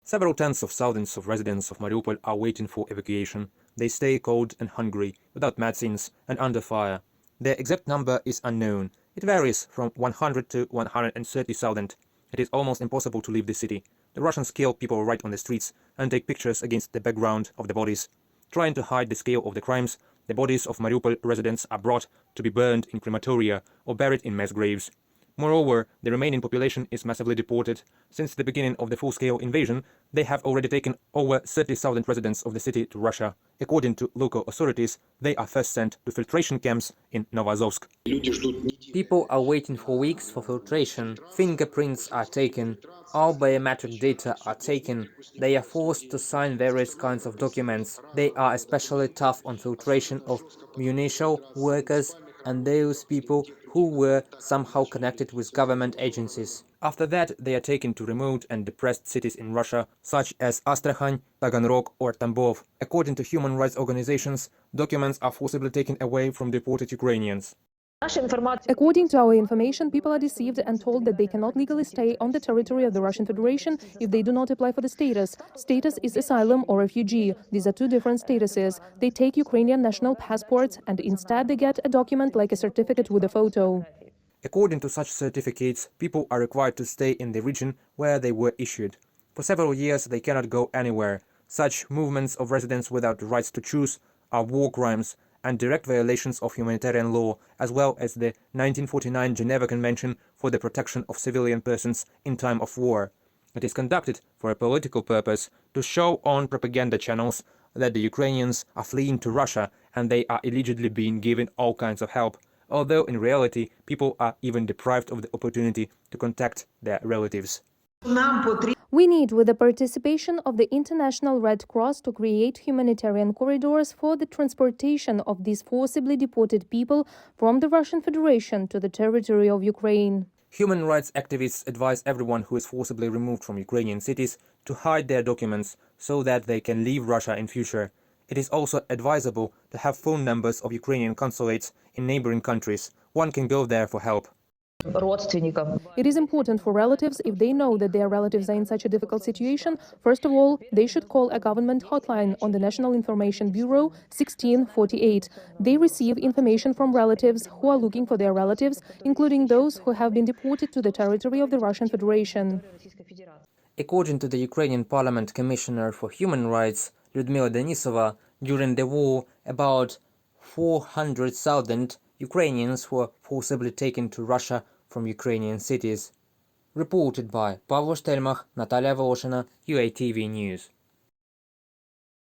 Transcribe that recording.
Several tens of thousands of residents of Mariupol are waiting for evacuation. They stay cold and hungry, without medicines and under fire. Their exact number is unknown. It varies from 100 to 130,000. It is almost impossible to leave the city. The Russians kill people right on the streets and take pictures against the background of the bodies. Trying to hide the scale of the crimes, the bodies of Mariupol residents are brought to be burned in crematoria or buried in mass graves. Moreover, the remaining population is massively deported. Since the beginning of the full-scale invasion, they have already taken over 30,000 residents of the city to Russia. According to local authorities, they are first sent to filtration camps in Novoazovsk. People are waiting for weeks for filtration. Fingerprints are taken. All biometric data are taken. They are forced to sign various kinds of documents. They are especially tough on filtration of municipal workers and those people who were somehow connected with government agencies. After that, they are taken to remote and depressed cities in Russia, such as Astrakhan, Taganrog or Tambov. According to human rights organizations, documents are forcibly taken away from deported Ukrainians. According to our information, people are deceived and told that they cannot legally stay on the territory of the Russian Federation if they do not apply for the status. Status is asylum or refugee. These are two different statuses. They take Ukrainian national passports and instead they get a document like a certificate with a photo. According to such certificates, people are required to stay in the region where they were issued. For several years, they cannot go anywhere. Such movements of residents without the rights to choose are war crimes and direct violations of humanitarian law, as well as the 1949 Geneva Convention for the Protection of Civilian Persons in Time of War. It is conducted for a political purpose, to show on propaganda channels that the Ukrainians are fleeing to Russia and they are allegedly being given all kinds of help, although in reality people are even deprived of the opportunity to contact their relatives. We need, with the participation of the International Red Cross, to create humanitarian corridors for the transportation of these forcibly deported people from the Russian Federation to the territory of Ukraine. Human rights activists advise everyone who is forcibly removed from Ukrainian cities to hide their documents so that they can leave Russia in future. It is also advisable to have phone numbers of Ukrainian consulates in neighboring countries. One can go there for help. It is important for relatives, if they know that their relatives are in such a difficult situation, first of all, they should call a government hotline on the National Information Bureau 1648. They receive information from relatives who are looking for their relatives, including those who have been deported to the territory of the Russian Federation. According to the Ukrainian Parliament Commissioner for Human Rights, Lyudmila Denisova, during the war, about 400,000 Ukrainians were forcibly taken to Russia from Ukrainian cities. Reported by Pavlo Shtelmach, Natalia Voloshyna, UATV News.